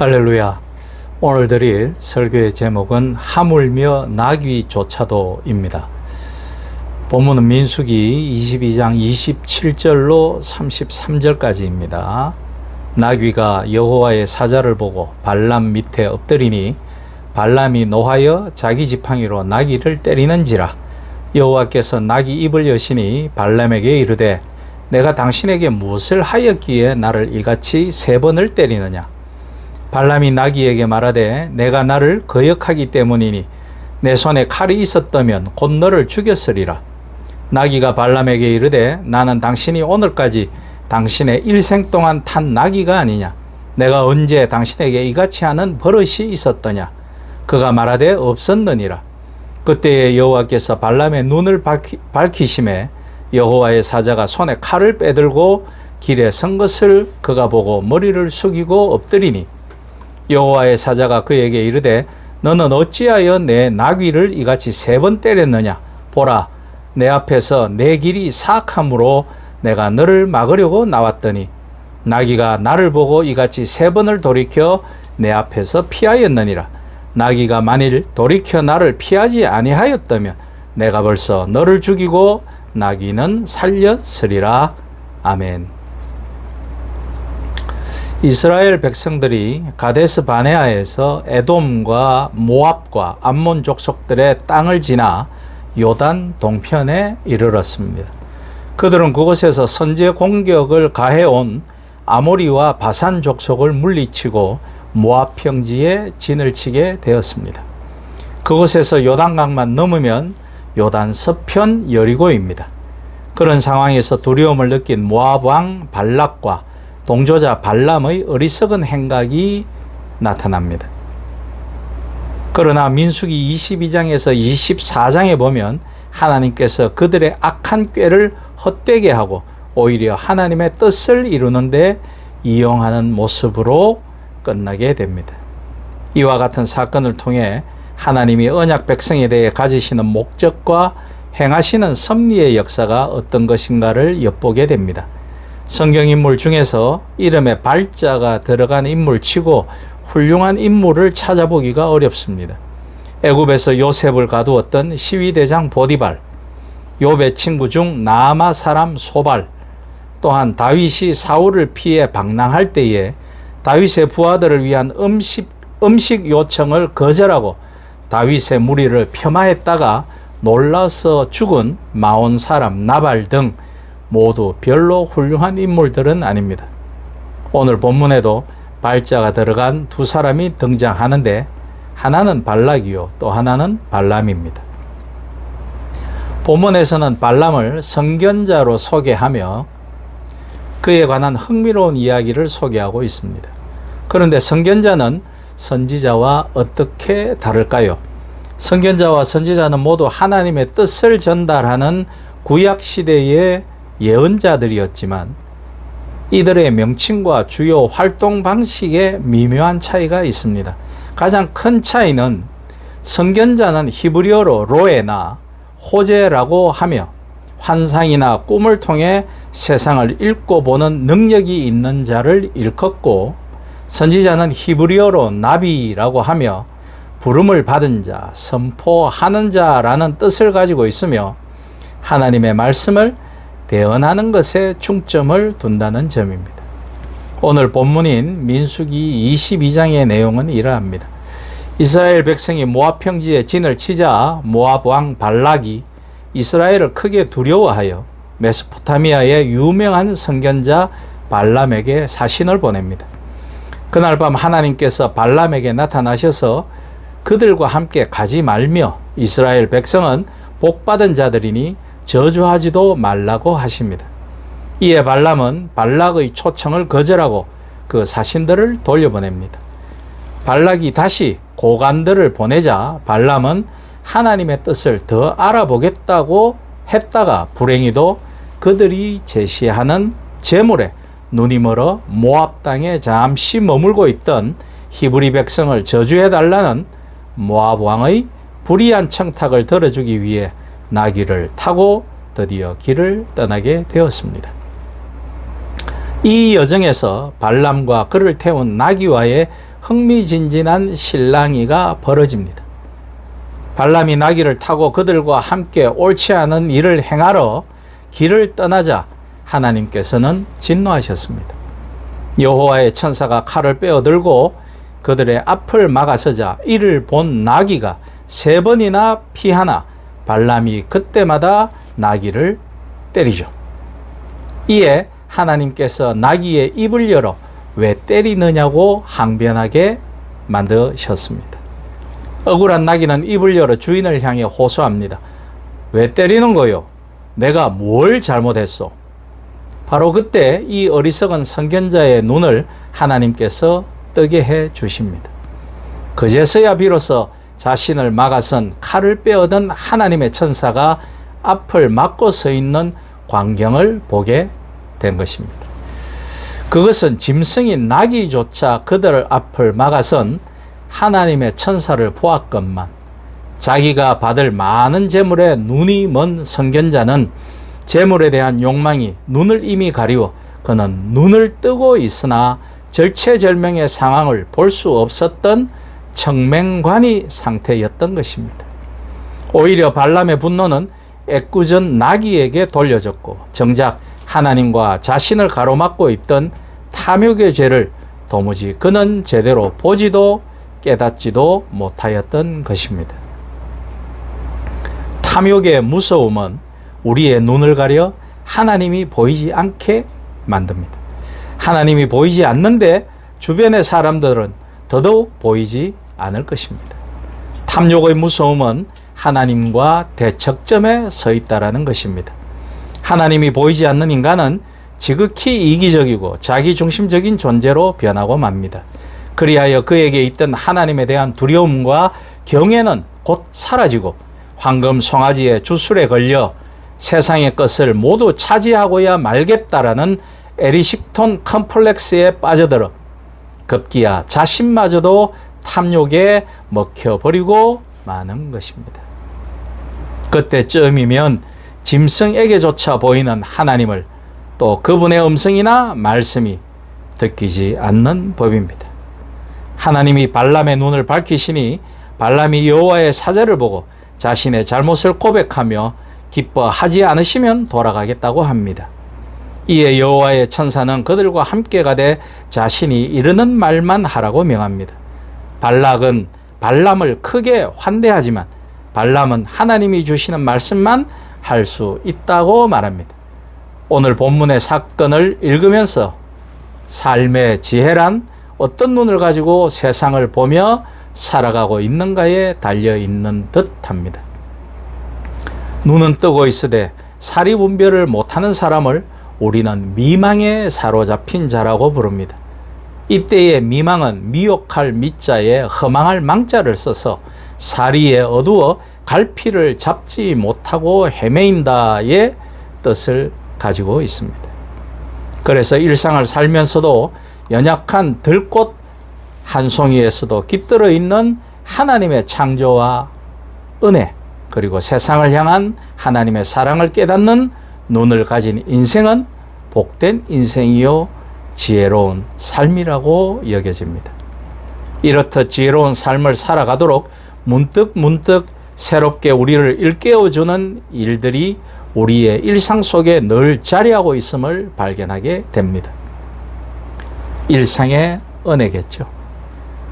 할렐루야. 오늘 드릴 설교의 제목은 하물며 나귀조차도입니다. 본문은 민수기 22장 27절로 33절까지입니다. 나귀가 여호와의 사자를 보고 발람 밑에 엎드리니 발람이 노하여 자기 지팡이로 나귀를 때리는지라. 여호와께서 나귀 입을 여시니 발람에게 이르되 내가 당신에게 무엇을 하였기에 나를 이같이 3번을 때리느냐. 발람이 나귀에게 말하되 내가 나를 거역하기 때문이니 내 손에 칼이 있었다면 곧 너를 죽였으리라. 나귀가 발람에게 이르되 나는 당신이 오늘까지 당신의 일생 동안 탄 나귀가 아니냐. 내가 언제 당신에게 이같이 하는 버릇이 있었더냐. 그가 말하되 없었느니라. 그때에 여호와께서 발람의 눈을 밝히심에 여호와의 사자가 손에 칼을 빼들고 길에 선 것을 그가 보고 머리를 숙이고 엎드리니 여호와의 사자가 그에게 이르되 너는 어찌하여 내 나귀를 이같이 3번 때렸느냐. 보라, 내 앞에서 내 길이 사악함으로 내가 너를 막으려고 나왔더니 나귀가 나를 보고 이같이 3번을 돌이켜 내 앞에서 피하였느니라. 나귀가 만일 돌이켜 나를 피하지 아니하였다면 내가 벌써 너를 죽이고 나귀는 살렸으리라. 아멘. 이스라엘 백성들이 가데스 바네아에서 에돔과 모압과 암몬 족속들의 땅을 지나 요단 동편에 이르렀습니다. 그들은 그곳에서 선제 공격을 가해온 아모리와 바산 족속을 물리치고 모압 평지에 진을 치게 되었습니다. 그곳에서 요단강만 넘으면 요단 서편 여리고입니다. 그런 상황에서 두려움을 느낀 모압 왕 발락과 동조자 발람의 어리석은 행각이 나타납니다. 그러나 민수기 22장에서 24장에 보면 하나님께서 그들의 악한 꾀를 헛되게 하고 오히려 하나님의 뜻을 이루는 데 이용하는 모습으로 끝나게 됩니다. 이와 같은 사건을 통해 하나님이 언약 백성에 대해 가지시는 목적과 행하시는 섭리의 역사가 어떤 것인가를 엿보게 됩니다. 성경 인물 중에서 이름에 발자가 들어간 인물치고 훌륭한 인물을 찾아보기가 어렵습니다. 애굽에서 요셉을 가두었던 시위대장 보디발, 욥의 친구 중 나아마 사람 소발, 또한 다윗이 사울을 피해 방랑할 때에 다윗의 부하들을 위한 음식 요청을 거절하고 다윗의 무리를 폄하했다가 놀라서 죽은 마온 사람 나발 등 모두 별로 훌륭한 인물들은 아닙니다. 오늘 본문에도 발자가 들어간 2사람이 등장하는데 하나는 발락이요 또 하나는 발람입니다. 본문에서는 발람을 선견자로 소개하며 그에 관한 흥미로운 이야기를 소개하고 있습니다. 그런데 선견자는 선지자와 어떻게 다를까요? 선견자와 선지자는 모두 하나님의 뜻을 전달하는 구약시대의 예언자들이었지만 이들의 명칭과 주요 활동 방식에 미묘한 차이가 있습니다. 가장 큰 차이는 선견자는 히브리어로 로에나 호제라고 하며 환상이나 꿈을 통해 세상을 읽고 보는 능력이 있는 자를 일컫고 선지자는 히브리어로 나비라고 하며 부름을 받은 자, 선포하는 자라는 뜻을 가지고 있으며 하나님의 말씀을 대언하는 것에 중점을 둔다는 점입니다. 오늘 본문인 민수기 22장의 내용은 이러합니다. 이스라엘 백성이 모압 평지에 진을 치자 모압 왕 발락이 이스라엘을 크게 두려워하여 메소포타미아의 유명한 선견자 발람에게 사신을 보냅니다. 그날 밤 하나님께서 발람에게 나타나셔서 그들과 함께 가지 말며 이스라엘 백성은 복받은 자들이니 저주하지도 말라고 하십니다. 이에 발람은 발락의 초청을 거절하고 그 사신들을 돌려보냅니다. 발락이 다시 고관들을 보내자 발람은 하나님의 뜻을 더 알아보겠다고 했다가 불행히도 그들이 제시하는 제물에 눈이 멀어 모압 땅에 잠시 머물고 있던 히브리 백성을 저주해달라는 모압 왕의 불의한 청탁을 들어주기 위해 나귀를 타고 드디어 길을 떠나게 되었습니다. 이 여정에서 발람과 그를 태운 나귀와의 흥미진진한 실랑이가 벌어집니다. 발람이 나귀를 타고 그들과 함께 옳지 않은 일을 행하러 길을 떠나자 하나님께서는 진노하셨습니다. 여호와의 천사가 칼을 빼어들고 그들의 앞을 막아서자 이를 본 나귀가 3번이나 피하나 발람이 그때마다 나귀를 때리죠. 이에 하나님께서 나귀의 입을 열어 왜 때리느냐고 항변하게 만드셨습니다. 억울한 나귀는 입을 열어 주인을 향해 호소합니다. 왜 때리는 거요? 내가 뭘 잘못했소? 바로 그때 이 어리석은 선견자의 눈을 하나님께서 뜨게 해 주십니다. 그제서야 비로소 자신을 막아선 칼을 빼어든 하나님의 천사가 앞을 막고 서 있는 광경을 보게 된 것입니다. 그것은 짐승인 나귀조차 그들 앞을 막아선 하나님의 천사를 보았건만 자기가 받을 많은 재물에 눈이 먼 선견자는 재물에 대한 욕망이 눈을 이미 가리워 그는 눈을 뜨고 있으나 절체절명의 상황을 볼 수 없었던 청맹관이 상태였던 것입니다. 오히려 발람의 분노는 애꿎은 나귀에게 돌려졌고 정작 하나님과 자신을 가로막고 있던 탐욕의 죄를 도무지 그는 제대로 보지도 깨닫지도 못하였던 것입니다. 탐욕의 무서움은 우리의 눈을 가려 하나님이 보이지 않게 만듭니다. 하나님이 보이지 않는데 주변의 사람들은 더더욱 보이지 않을 것입니다. 탐욕의 무서움은 하나님과 대척점에 서 있다라는 것입니다. 하나님이 보이지 않는 인간은 지극히 이기적이고 자기중심적인 존재로 변하고 맙니다. 그리하여 그에게 있던 하나님에 대한 두려움과 경외는 곧 사라지고 황금 송아지의 주술에 걸려 세상의 것을 모두 차지하고야 말겠다라는 에리식톤 컴플렉스에 빠져들어 급기야 자신마저도 탐욕에 먹혀버리고 마는 것입니다. 그때쯤이면 짐승에게조차 보이는 하나님을 또 그분의 음성이나 말씀이 듣기지 않는 법입니다. 하나님이 발람의 눈을 밝히시니 발람이 여호와의 사자를 보고 자신의 잘못을 고백하며 기뻐하지 않으시면 돌아가겠다고 합니다. 이에 여호와의 천사는 그들과 함께 가되 자신이 이르는 말만 하라고 명합니다. 발락은 발람을 크게 환대하지만 발람은 하나님이 주시는 말씀만 할 수 있다고 말합니다. 오늘 본문의 사건을 읽으면서 삶의 지혜란 어떤 눈을 가지고 세상을 보며 살아가고 있는가에 달려있는 듯합니다. 눈은 뜨고 있으되 사리 분별을 못하는 사람을 우리는 미망에 사로잡힌 자라고 부릅니다. 이때의 미망은 미혹할 미자에 허망할 망자를 써서 사리에 어두워 갈피를 잡지 못하고 헤매인다의 뜻을 가지고 있습니다. 그래서 일상을 살면서도 연약한 들꽃 한 송이에서도 깃들어 있는 하나님의 창조와 은혜 그리고 세상을 향한 하나님의 사랑을 깨닫는 눈을 가진 인생은 복된 인생이요 지혜로운 삶이라고 여겨집니다. 이렇듯 지혜로운 삶을 살아가도록 문득 새롭게 우리를 일깨워주는 일들이 우리의 일상 속에 늘 자리하고 있음을 발견하게 됩니다. 일상의 은혜겠죠.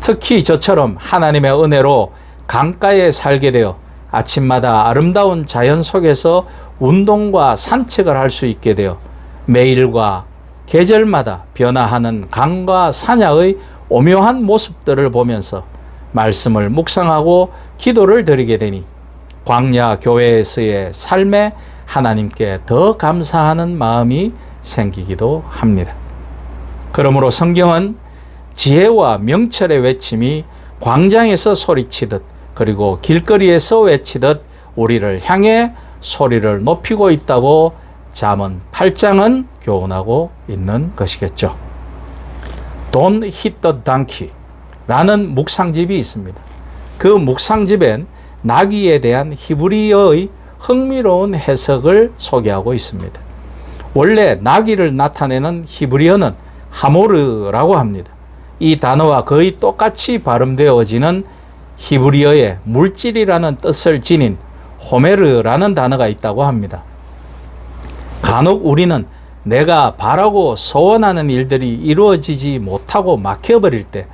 특히 저처럼 하나님의 은혜로 강가에 살게 되어 아침마다 아름다운 자연 속에서 운동과 산책을 할 수 있게 되어 매일과 계절마다 변화하는 강과 산야의 오묘한 모습들을 보면서 말씀을 묵상하고 기도를 드리게 되니 광야 교회에서의 삶에 하나님께 더 감사하는 마음이 생기기도 합니다. 그러므로 성경은 지혜와 명철의 외침이 광장에서 소리치듯 그리고 길거리에서 외치듯 우리를 향해 소리를 높이고 있다고 잠언 8장은 교훈하고 있는 것이겠죠. Don't hit the donkey 라는 묵상집이 있습니다. 그 묵상집엔 나귀에 대한 히브리어의 흥미로운 해석을 소개하고 있습니다. 원래 나귀를 나타내는 히브리어는 하모르라고 합니다. 이 단어와 거의 똑같이 발음되어지는 히브리어의 물질이라는 뜻을 지닌 호메르라는 단어가 있다고 합니다. 간혹 우리는 내가 바라고 소원하는 일들이 이루어지지 못하고 막혀버릴 때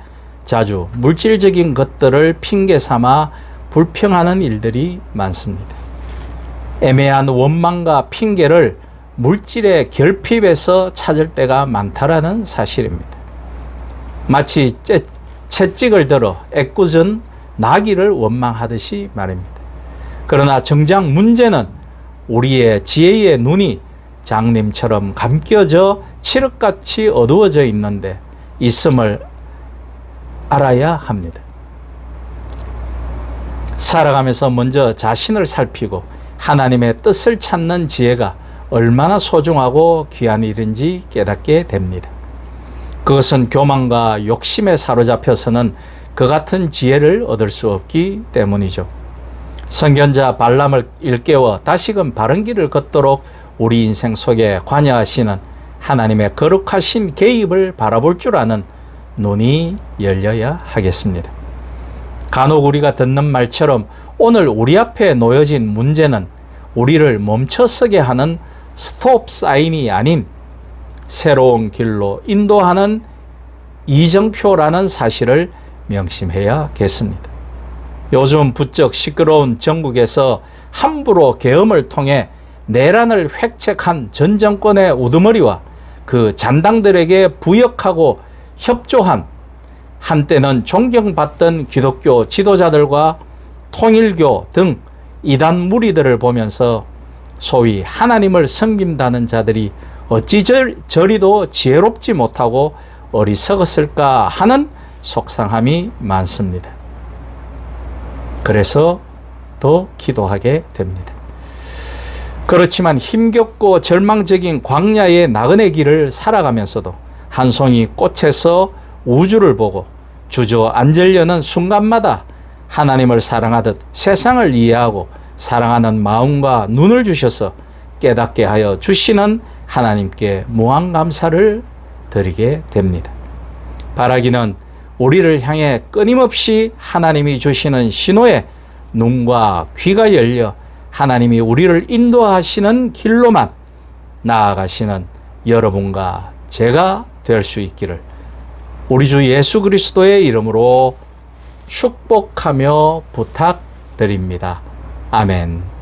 자주 물질적인 것들을 핑계 삼아 불평하는 일들이 많습니다. 애매한 원망과 핑계를 물질의 결핍에서 찾을 때가 많다라는 사실입니다. 마치 채찍을 들어 애꿎은 나귀를 원망하듯이 말입니다. 그러나 정작 문제는 우리의 지혜의 눈이 장님처럼 감겨져 칠흑같이 어두워져 있는데 있음을 알아야 합니다. 살아가면서 먼저 자신을 살피고 하나님의 뜻을 찾는 지혜가 얼마나 소중하고 귀한 일인지 깨닫게 됩니다. 그것은 교만과 욕심에 사로잡혀서는 그 같은 지혜를 얻을 수 없기 때문이죠. 선견자 발람을 일깨워 다시금 바른 길을 걷도록 우리 인생 속에 관여하시는 하나님의 거룩하신 개입을 바라볼 줄 아는 눈이 열려야 하겠습니다. 간혹 우리가 듣는 말처럼 오늘 우리 앞에 놓여진 문제는 우리를 멈춰서게 하는 스톱 사인이 아닌 새로운 길로 인도하는 이정표라는 사실을 명심해야겠습니다. 요즘 부쩍 시끄러운 전국에서 함부로 계엄을 통해 내란을 획책한 전 정권의 우두머리와 그 잔당들에게 부역하고 협조한 한때는 존경받던 기독교 지도자들과 통일교 등 이단 무리들을 보면서 소위 하나님을 섬긴다는 자들이 어찌 저리도 지혜롭지 못하고 어리석었을까 하는 속상함이 많습니다. 그래서 더 기도하게 됩니다. 그렇지만 힘겹고 절망적인 광야의 나그네 길을 살아가면서도 한 송이 꽃에서 우주를 보고 주저앉으려는 순간마다 하나님을 사랑하듯 세상을 이해하고 사랑하는 마음과 눈을 주셔서 깨닫게 하여 주시는 하나님께 무한 감사를 드리게 됩니다. 바라기는 우리를 향해 끊임없이 하나님이 주시는 신호에 눈과 귀가 열려 하나님이 우리를 인도하시는 길로만 나아가시는 여러분과 제가 될 수 있기를 우리 주 예수 그리스도의 이름으로 축복하며 부탁드립니다. 아멘.